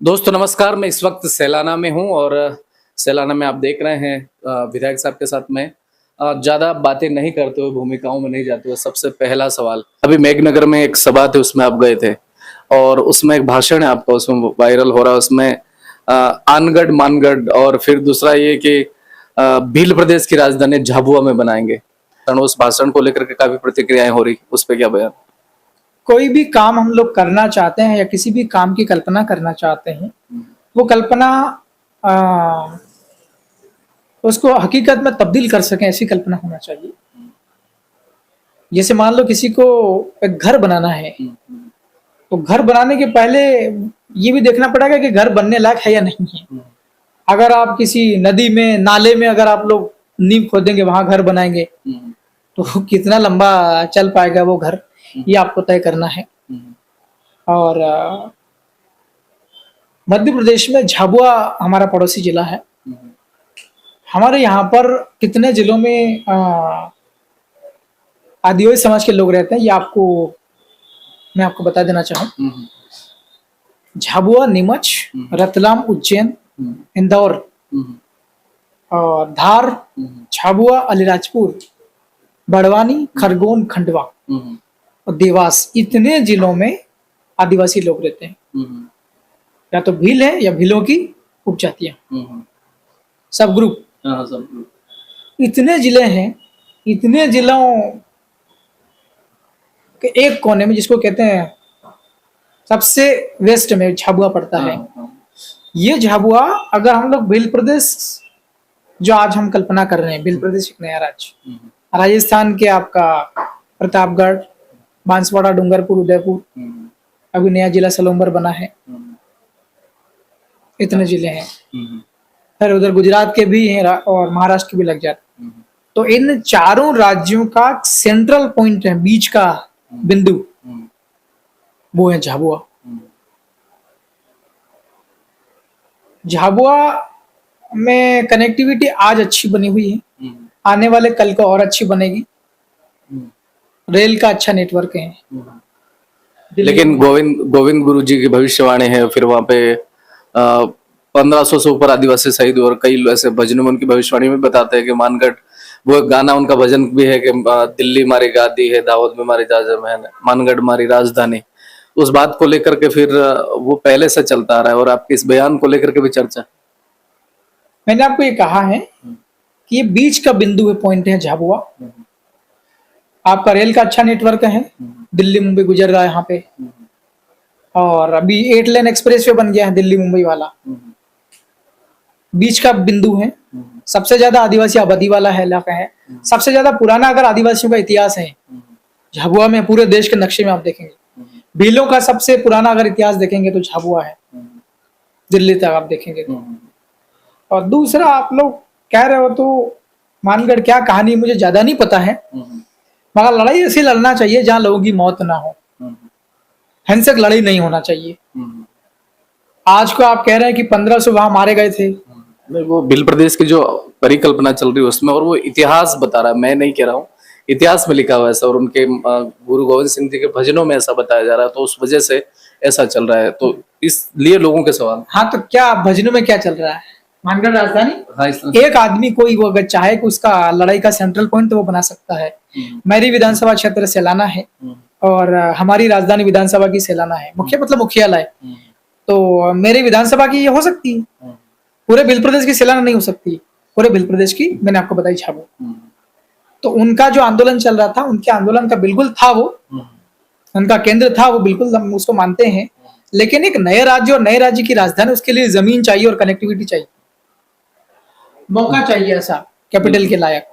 दोस्तों नमस्कार, मैं इस वक्त सैलाना में हूँ और सैलाना में आप देख रहे हैं विधायक साहब के साथ में ज़्यादा बातें नहीं करते हुए, भूमिकाओं में नहीं जाते हुए सबसे पहला सवाल, अभी मेघनगर में एक सभा थी उसमें आप गए थे और उसमें एक भाषण है आपका, उसमें वायरल हो रहा है, उसमें आनगढ़ मानगढ़ और फिर दूसरा ये कि भील प्रदेश की राजधानी झाबुआ में बनाएंगे। उस भाषण को लेकर के काफी प्रतिक्रियाएं हो रही, उस पर क्या बयान? कोई भी काम हम लोग करना चाहते हैं या किसी भी काम की कल्पना करना चाहते हैं, वो कल्पना आ, उसको हकीकत में तब्दील कर सकें, ऐसी कल्पना होना चाहिए। जैसे मान लो किसी को एक घर बनाना है, तो घर बनाने के पहले ये भी देखना पड़ेगा कि घर बनने लायक है या नहीं है। अगर आप किसी नदी में, नाले में अगर आप लोग नींव खोदेंगे, वहां घर बनाएंगे, तो कितना लंबा चल पाएगा वो घर, ये आपको तय करना है। और मध्य प्रदेश में झाबुआ हमारा पड़ोसी जिला है। हमारे यहाँ पर कितने जिलों में आदिवासी समाज के लोग रहते हैं, ये मैं आपको बता देना चाहूँ। झाबुआ, नीमच, रतलाम, उज्जैन, इंदौर और धार, झाबुआ, अलीराजपुर, बड़वानी, खरगोन, खंडवा और देवास, इतने जिलों में आदिवासी लोग रहते हैं। या तो भील है या भीलों की उपजातियां, सब ग्रुप। इतने जिले हैं, इतने जिलों के एक कोने में, जिसको कहते हैं सबसे वेस्ट में झाबुआ पड़ता है। ये झाबुआ, अगर हम लोग भील प्रदेश, जो आज हम कल्पना कर रहे हैं, भील प्रदेश एक नया राज्य, राजस्थान के आपका प्रतापगढ़, बांसवाड़ा, डूंगरपुर, उदयपुर, अभी नया जिला सलोम्बर बना है, इतने जिले हैं। फिर उधर गुजरात के भी हैं और महाराष्ट्र के भी लग जाते हैं। तो इन चारों राज्यों का सेंट्रल पॉइंट है, बीच का बिंदु, वो है झाबुआ। झाबुआ में कनेक्टिविटी आज अच्छी बनी हुई है, आने वाले कल को और अच्छी बनेगी। रेल का अच्छा नेटवर्क है। लेकिन गोविंद गुरु जी की भविष्यवाणी है, फिर वहां पे 1500 से ऊपर आदिवासी शहीद, और कई ऐसे भजनों में उनकी भविष्यवाणी में बताते हैं कि मानगढ़, वो एक गाना उनका भजन भी है कि दिल्ली मारी गादी है, दाऊद में मारी जाजम है, मानगढ़ मारी राजधानी। उस बात को लेकर के फिर वो पहले से चलता आ रहा है और आपके इस बयान को लेकर के भी चर्चा। मैंने आपको ये कहा है कि ये बीच का बिंदु है, पॉइंट है झाबुआ। आपका रेल का अच्छा नेटवर्क है, दिल्ली मुंबई गुजर रहा है यहाँ पे, और अभी 8 लेन एक्सप्रेस वे बन गया है दिल्ली मुंबई वाला। बीच का बिंदु है, सबसे ज्यादा आदिवासी आबादी वाला है इलाका है, सबसे ज्यादा पुराना अगर आदिवासियों का इतिहास है झाबुआ में, पूरे देश के नक्शे में आप देखेंगे। भीलों का सबसे पुराना अगर इतिहास देखेंगे तो झाबुआ है, दिल्ली तक आप देखेंगे तो। और दूसरा, आप लोग कह रहे हो तो मानगढ़ क्या कहानी, मुझे ज्यादा नहीं पता है, मगर लड़ाई ऐसी लड़ना चाहिए जहां लोगों की मौत ना हो। हिंसक लड़ाई नहीं होना चाहिए। आज को आप कह रहे हैं कि 1500 वहां मारे गए थे, वो भील प्रदेश की जो परिकल्पना चल रही है उसमें, और वो इतिहास बता रहा है, मैं नहीं कह रहा हूँ, इतिहास में लिखा हुआ है ऐसा, और उनके गुरु गोविंद सिंह जी के भजनों में ऐसा बताया जा रहा है, तो उस वजह से ऐसा चल रहा है। तो इसलिए लोगों के सवाल। हाँ, तो क्या भजनों में क्या चल रहा है? मानगढ़ राजधानी, हाँ, एक आदमी कोई वो अगर चाहे कि उसका लड़ाई का सेंट्रल पॉइंट, तो वो बना सकता है। मेरी विधानसभा क्षेत्र सैलाना है और हमारी राजधानी विधानसभा की सैलाना है, मुख्य मतलब मुख्यालय। तो मेरी विधानसभा की ये हो सकती है, पूरे भील प्रदेश की सैलाना नहीं हो सकती। पूरे भील प्रदेश की मैंने आपको बताई झाबुआ। तो उनका जो आंदोलन चल रहा था, उनके आंदोलन का बिल्कुल था, वो उनका केंद्र था, वो बिल्कुल हम उसको मानते हैं। लेकिन एक नए राज्य और नए राज्य की राजधानी, उसके लिए जमीन चाहिए और कनेक्टिविटी चाहिए, मौका चाहिए ऐसा कैपिटल के लायक।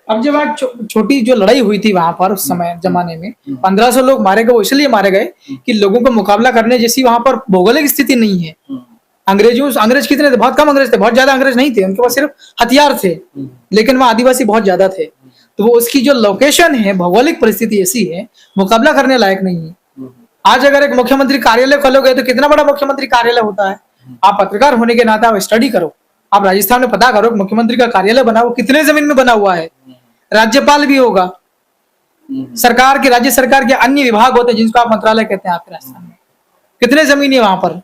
अब जब आज छोटी जो लड़ाई हुई थी वहां पर, उस समय जमाने में 1500 लोग मारे गए, वो इसलिए मारे गए कि लोगों को मुकाबला करने जैसी वहां पर भौगोलिक स्थिति नहीं है। अंग्रेज कितने थे? बहुत कम अंग्रेज थे, बहुत ज्यादा अंग्रेज नहीं थे, उनके पास सिर्फ हथियार थे, लेकिन वहां आदिवासी बहुत ज्यादा थे। तो वो उसकी जो लोकेशन है, भौगोलिक परिस्थिति ऐसी है, मुकाबला करने लायक नहीं है। आज अगर एक मुख्यमंत्री कार्यालय खोलोगे तो कितना बड़ा मुख्यमंत्री कार्यालय होता है। आप पत्रकार होने के नाते आप स्टडी करो, आप राजस्थान में पता करो मुख्यमंत्री का कार्यालय बना, वो कितने जमीन में बना हुआ है। राज्यपाल भी होगा, सरकार के, राज्य सरकार के अन्य विभाग होते हैं जिनको आप मंत्रालय कहते हैं आपके राजस्थान में, कितने जमीन है वहां पर।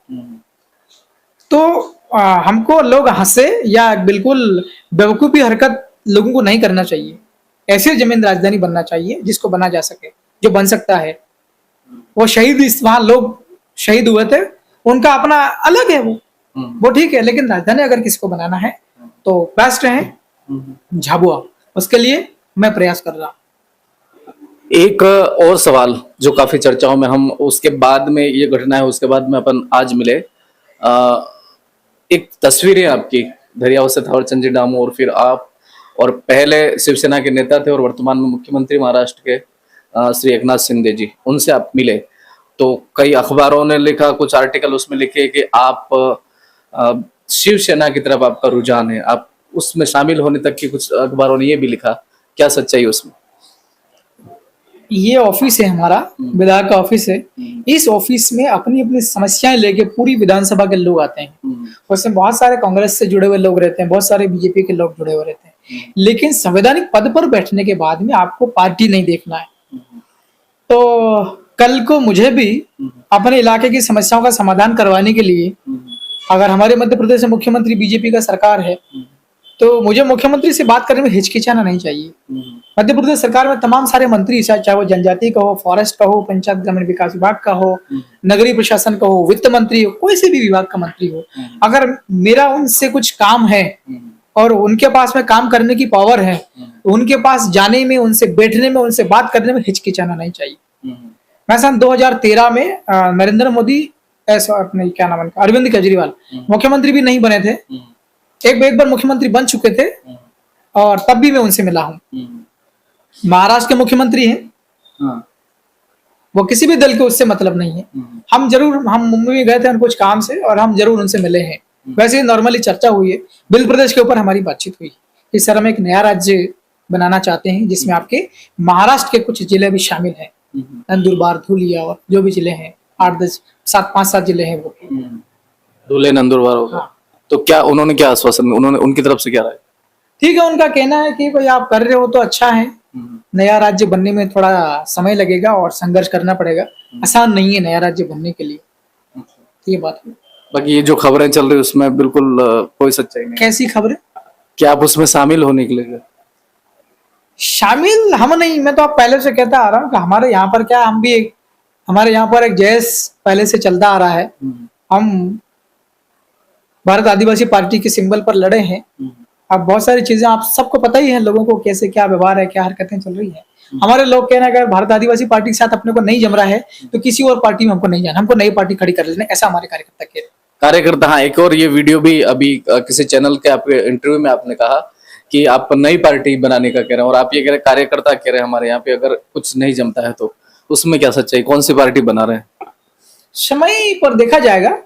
तो हमको लोग हंसे या बिल्कुल बेवकूफ़ी हरकत लोगों को नहीं करना चाहिए। ऐसी जमीन राजधानी बनना चाहिए जिसको बना जा सके, जो बन सकता है। वो शहीद वहाँ लोग शहीद हुए थे, उनका अपना अलग है, वो ठीक है, लेकिन राजधानी अगर किसी को बनाना है तो बेस्ट है झाबुआ। उसके लिए मैं प्रयास कर रहा हूँ। एक और सवाल जो काफी चर्चाओं में, हम उसके बाद में ये घटना है, उसके बाद में अपन आज मिले, एक तस्वीर है आपकी धरियावत से थावरचंद जी डामू, और फिर आप, और पहले शिवसेना के नेता थे और वर्तमान में मुख्यमंत्री महाराष्ट्र के श्री एकनाथ शिंदे जी, उनसे आप मिले। तो कई अखबारों ने लिखा, कुछ आर्टिकल उसमें लिखे कि आप शिवसेना की तरफ आपका रुझान है, आप उसमें शामिल होने तक की कुछ अखबारों ने ये भी लिखा। क्या सच्चाई उसमें? ये ऑफिस है हमारा, विधायक का ऑफिस है। इस ऑफिस में अपनी अपनी समस्याएं लेके पूरी विधानसभा के लोग आते हैं। उसमें बहुत सारे कांग्रेस से जुड़े हुए लोग रहते हैं, बहुत सारे बीजेपी के लोग जुड़े हुए रहते हैं, लेकिन संवैधानिक पद पर बैठने के बाद में आपको पार्टी नहीं देखना है। तो कल को मुझे भी अपने इलाके की समस्याओं का समाधान करवाने के लिए, अगर हमारे मध्य प्रदेश में मुख्यमंत्री बीजेपी का सरकार है, तो मुझे मुख्यमंत्री से बात करने में हिचकिचाना नहीं चाहिए। मध्य प्रदेश सरकार में तमाम सारे मंत्री, चाहे वो जनजाति का हो, फॉरेस्ट का हो, पंचायत ग्रामीण विकास विभाग का हो, नगरीय प्रशासन का हो, वित्त मंत्री हो, कोई से भी विभाग का मंत्री हो, अगर मेरा उनसे कुछ काम है और उनके पास में काम करने की पावर है, तो उनके पास जाने में, उनसे बैठने में, उनसे बात करने में हिचकिचाना नहीं चाहिए। मैं सन 2013 में नरेंद्र मोदी, अपने क्या नाम है, अरविंद केजरीवाल मुख्यमंत्री भी नहीं बने थे, एक बार मुख्यमंत्री बन चुके थे, और तब भी मैं उनसे मिला हूँ। महाराष्ट्र के मुख्यमंत्री हैं, वो किसी भी दल के उससे मतलब नहीं है। हम मुंबई में गए थे कुछ काम से, और हम जरूर उनसे मिले हैं। वैसे ही नॉर्मली चर्चा हुई है, बिल प्रदेश के ऊपर हमारी बातचीत हुई। इस सर हम एक नया राज्य बनाना चाहते हैं जिसमें आपके महाराष्ट्र के कुछ जिले भी शामिल हैं, नंदुरबार, धुलिया और जो भी जिले हैं, 5-7 जिले हैं वो। धुले, नंदुरबार होगा। तो क्या उन्होंने क्या आश्वासन, उन्होंने उनकी तरफ से क्या रहा? ठीक है, उनका कहना है कि भाई आप कर रहे हो तो अच्छा है, नया राज्य बनने में थोड़ा समय लगेगा और संघर्ष करना पड़ेगा, आसान नहीं है नया राज्य बनने के लिए। ये बात है। बाकी ये जो खबरें चल रही है उसमें बिल्कुल कोई सच्चाई नहीं। कैसी खबरें? क्या आप उसमें शामिल होने के लिए? शामिल हम नहीं, मैं तो आप पहले से कहता आ रहा हूँ कि हमारे यहाँ पर क्या, हम भी हमारे यहाँ पर एक जैस पहले से चलता आ रहा है। हम भारत आदिवासी पार्टी के सिंबल पर लड़े हैं। अब बहुत सारी चीजें आप सबको पता ही है, लोगों को कैसे क्या व्यवहार है, क्या हरकतें चल रही है। हमारे लोग कहना है अगर भारत आदिवासी पार्टी के साथ अपने को नहीं जम रहा है तो किसी और पार्टी में हमको नहीं जाना, हमको नई पार्टी खड़ी कर लेना, ऐसा हमारे कार्यकर्ता कह रहे। कार्यकर्ता, हाँ, एक और ये वीडियो भी अभी किसी चैनल के आपके इंटरव्यू में आपने कहा कि आप नई पार्टी बनाने का कह रहे हैं, और आप ये कह रहे कार्यकर्ता कह रहे हैं हमारे यहाँ पे अगर कुछ नहीं जमता है तो उसमें क्या सच्चाई, कौन सी पार्टी बना रहे हैं? समय पर देखा जाएगा।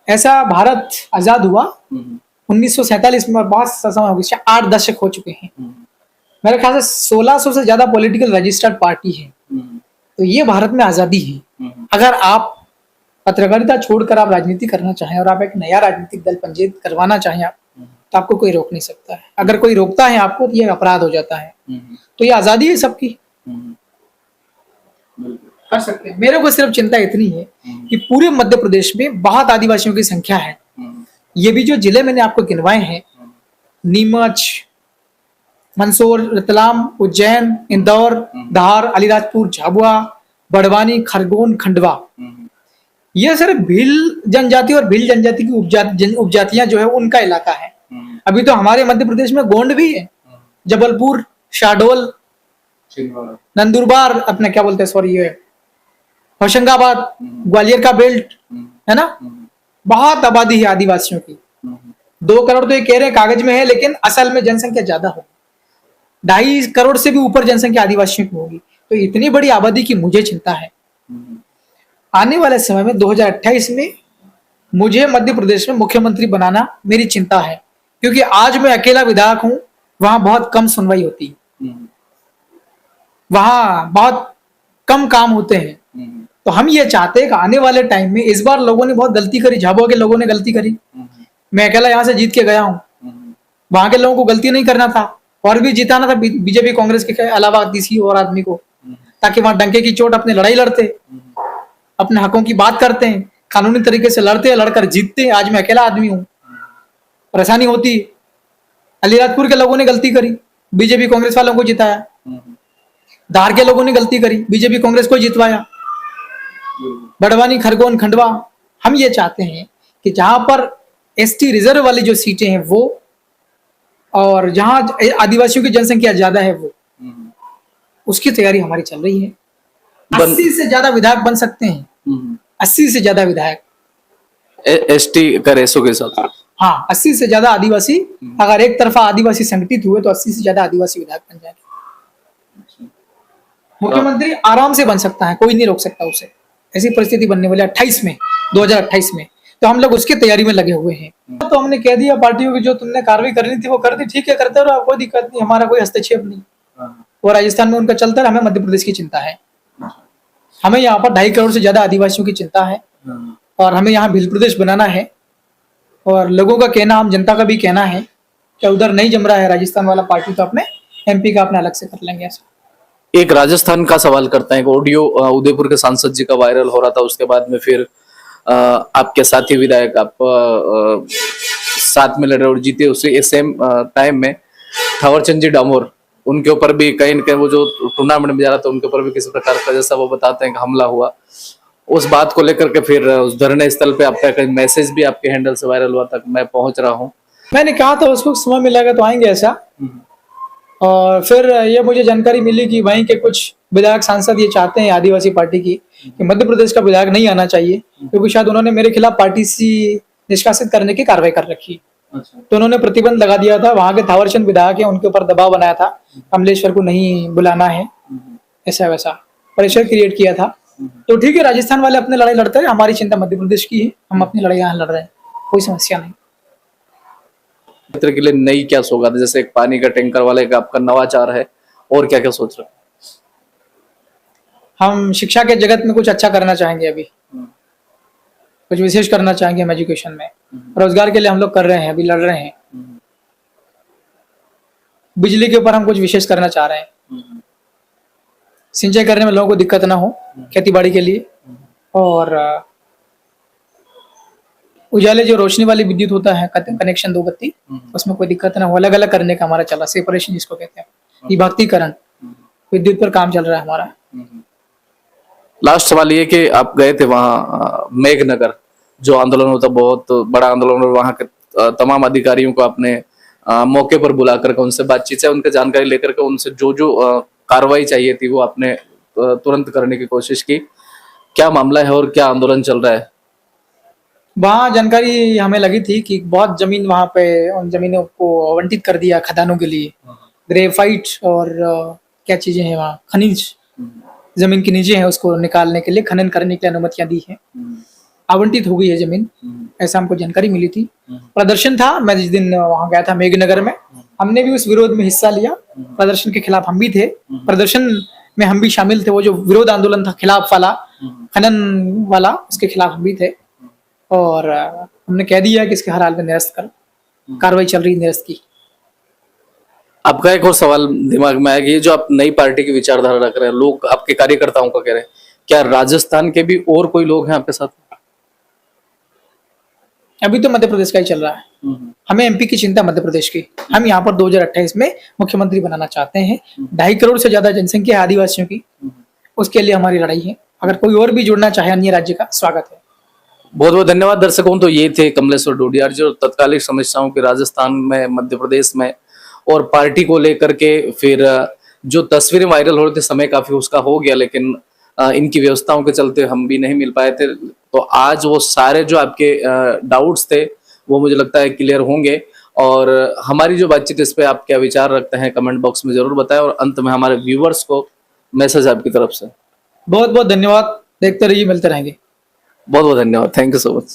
ऐसा भारत आजाद हुआ 1947 में, बहुत समय हो गया, 8 दशक हो चुके हैं। मेरे ख्याल से 1600 से ज्यादा पॉलिटिकल रजिस्टर्ड पार्टी है। तो ये भारत में आजादी है। अगर आप पत्रकारिता छोड़कर आप राजनीति करना चाहें और आप एक नया राजनीतिक दल पंजीकृत करवाना चाहें आप, तो आपको कोई रोक नहीं सकता है। अगर कोई रोकता है आपको तो ये अपराध हो जाता है। तो ये आजादी है सबकी, कर सकते हैं। मेरे को सिर्फ चिंता इतनी है कि पूरे मध्य प्रदेश में बहुत आदिवासियों की संख्या है। ये भी जो जिले मैंने आपको गिनवाए हैं, नीमच, मंदसौर, रतलाम, उज्जैन, इंदौर, धार, अलीराजपुर, झाबुआ, बड़वानी, खरगोन, खंडवा, ये सिर्फ भील जनजाति और भील जनजाति की उपजातियां जो है उनका इलाका है। अभी तो हमारे मध्य प्रदेश में गोंड भी है, जबलपुर, शाहडोल, नंदुरबार, अपने क्या बोलते हैं, सॉरी, ये होशंगाबाद, ग्वालियर का बेल्ट है ना, बहुत आबादी है आदिवासियों की। 2 करोड़ तो ये कह रहे हैं कागज में है, लेकिन असल में जनसंख्या ज्यादा होगी, 2.5 करोड़ से भी ऊपर जनसंख्या आदिवासियों की होगी। तो इतनी बड़ी आबादी की मुझे चिंता है। आने वाले समय में 2028 में मुझे मध्य प्रदेश में मुख्यमंत्री बनाना मेरी चिंता है, क्योंकि आज मैं अकेला विधायक हूं, वहां बहुत कम सुनवाई होती है, वहां बहुत कम काम होते हैं। तो हम ये चाहते हैं कि आने वाले टाइम में, इस बार लोगों ने बहुत गलती करी, झाबुआ के लोगों ने गलती करी, मैं अकेला यहाँ से जीत के गया हूँ, वहां के लोगों को गलती नहीं करना था और भी जिताना था बीजेपी कांग्रेस के अलावा किसी और आदमी को, ताकि वहां डंके की चोट अपने लड़ाई लड़ते, अपने हकों की बात करते हैं, कानूनी तरीके से लड़ते हैं, लड़कर जीतते हैं। आज मैं अकेला आदमी हूँ, परेशानी होती है। अलीराजपुर के लोगों ने गलती करी, बीजेपी कांग्रेस वालों को जिताया। धार के लोगों ने गलती करी, बीजेपी कांग्रेस को जितवाया। बड़वानी, खरगोन, खंडवा, हम ये चाहते हैं कि जहां पर एसटी रिजर्व वाली जो सीटें हैं वो, और जहां आदिवासियों की जनसंख्या ज्यादा है वो, उसकी तैयारी हमारी चल रही है। 80 से ज्यादा विधायक बन सकते हैं, 80 से ज्यादा विधायक एसटी का रेशो के साथ। हाँ, 80 से ज्यादा आदिवासी, अगर एक तरफा आदिवासी संगठित हुए तो 80 से ज्यादा आदिवासी विधायक बन जाएंगे। मुख्यमंत्री आराम से बन सकता है, कोई नहीं रोक सकता उसे। ऐसी परिस्थिति बनने वाली 28 में, 2028 में, तो हम लोग उसकी तैयारी में लगे हुए हैं। तो हमने कह दिया पार्टियों की जो तुमने कार्रवाई करनी थी वो कर दी, ठीक है, करते रहो, कोई दिक्कत नहीं, हमारा कोई हस्तक्षेप नहीं। वो राजस्थान में उनका चलता है, हमें मध्य प्रदेश की चिंता है। हमें यहाँ पर 2.5 करोड़ से ज्यादा आदिवासियों की चिंता है और हमें यहाँ भील प्रदेश बनाना है। और लोगों का कहना, आम जनता का भी कहना है कि उधर नहीं जम रहा है राजस्थान वाला पार्टी, तो अपने एमपी का अपना अलग से कर लेंगे। ऐसा एक राजस्थान का सवाल करते हैं, ऑडियो उदयपुर के सांसद जी का वायरल हो रहा था, उसके बाद में फिर आपके साथी विधायक आप साथ में लड़े और जीते, उसी सेम टाइम में थावरचंद जी डामोर, उनके ऊपर भी कहीं न कहीं वो जो टूर्नामेंट में जा रहा था उनके ऊपर भी किसी प्रकार का, जैसा वो बताते हैं कि हमला हुआ। उस बात को लेकर के फिर उस धरने स्थल पे आपका एक मैसेज भी आपके हैंडल से वायरल हुआ था, मैं पहुंच रहा हूँ। मैंने कहा था उसको समय मिलेगा तो आएंगे ऐसा। और फिर ये मुझे जानकारी मिली कि वहीं के कुछ विधायक सांसद ये चाहते हैं आदिवासी पार्टी की कि मध्य प्रदेश का विधायक नहीं आना चाहिए, क्योंकि शायद उन्होंने मेरे खिलाफ पार्टी से निष्कासित करने की कार्रवाई कर रखी। तो उन्होंने प्रतिबंध लगा दिया था, वहां के थावरचंद विधायक है उनके ऊपर दबाव बनाया था, कमलेश्वर को नहीं बुलाना है, ऐसा वैसा प्रेशर क्रिएट किया था। तो ठीक है, राजस्थान वाले अपने लड़ाई लड़ते हैं, हमारी चिंता मध्य प्रदेश की है, हम अपनी लड़ाई यहाँ लड़ रहे हैं, कोई समस्या नहीं। क्षेत्र के लिए नई क्या सौगात है, जैसे एक पानी का टैंकर वाला एक आपका नवाचार है, और क्या क्या सोच रहे हैं? हम शिक्षा के जगत में कुछ अच्छा करना चाहेंगे, अभी कुछ विशेष करना चाहेंगे हम एजुकेशन में। रोजगार के लिए हम लोग कर रहे हैं, अभी लड़ रहे हैं। बिजली के ऊपर हम कुछ विशेष करना चाह रहे हैं, सिंचाई करने में लोगों को दिक्कत ना हो खेती बाड़ी के लिए। और उजाले जो रोशनी वाली विद्युत होता है, कनेक्शन 2 बत्ती, उसमें कोई दिक्कत ना हो, अलग अलग करने का हमारा चला, सेपरेशन जिसको कहते हैं, विभक्तिकरण, विद्युत पर काम चल रहा है हमारा। लास्ट सवाल ये कि आप गए थे वहाँ मेघनगर, जो आंदोलन होता, बहुत बड़ा आंदोलन, और वहाँ के तमाम अधिकारियों को आपने मौके पर बुला करके उनसे बातचीत से उनके जानकारी लेकर के उनसे जो जो कार्रवाई चाहिए थी वो आपने तुरंत करने की कोशिश की। क्या मामला है और क्या आंदोलन चल रहा है? वहाँ जानकारी हमें लगी थी कि बहुत जमीन वहाँ पे, उन जमीनों को आवंटित कर दिया खदानों के लिए, ग्रेफाइट और क्या चीजें हैं वहाँ, खनिज जमीन के नीचे है, उसको निकालने के लिए, खनन करने के लिए अनुमतियां दी है, आवंटित हो गई है जमीन, ऐसा हमको जानकारी मिली थी। प्रदर्शन था, मैं जिस दिन वहां गया था मेघनगर में, हमने भी उस विरोध में हिस्सा लिया। प्रदर्शन के खिलाफ हम भी थे, प्रदर्शन में हम भी शामिल थे। वो जो विरोध आंदोलन था खिलाफ वाला, खनन वाला, उसके खिलाफ हम भी थे। और हमने कह दिया कि इसके हर हाल में निरस्त कर, कार्रवाई चल रही है निरस्त की। आपका एक और सवाल दिमाग में आया कि ये जो आप नई पार्टी की विचारधारा रख रहे हैं, लोग आपके कार्यकर्ताओं का कह रहे हैं, क्या राजस्थान के भी और कोई लोग हैं आपके साथ? अभी तो मध्य प्रदेश का ही चल रहा है, हमें एमपी की चिंता मध्य प्रदेश की। हम यहाँ पर 2028 में मुख्यमंत्री बनाना चाहते हैं। 2.5 करोड़ से ज्यादा जनसंख्या है आदिवासियों की, उसके लिए हमारी लड़ाई है। अगर कोई और भी जुड़ना चाहे अन्य राज्य का, स्वागत है। बहुत बहुत धन्यवाद दर्शकों। तो ये थे कमलेश्वर डोडियार जी, और तत्कालिक समस्याओं के राजस्थान में, मध्य प्रदेश में और पार्टी को लेकर के फिर जो तस्वीरें वायरल हो रही थी, समय काफी उसका हो गया, लेकिन इनकी व्यवस्थाओं के चलते हम भी नहीं मिल पाए थे। तो आज वो सारे जो आपके डाउट्स थे वो मुझे लगता है क्लियर होंगे। और हमारी जो बातचीत, इस पे आप क्या विचार रखते हैं कमेंट बॉक्स में जरूर बताएं। और अंत में हमारे व्यूवर्स को मैसेज आपकी तरफ से। बहुत बहुत धन्यवाद, देखते रहिए, मिलते रहेंगे। बहुत बहुत धन्यवाद, थैंक यू सो मच।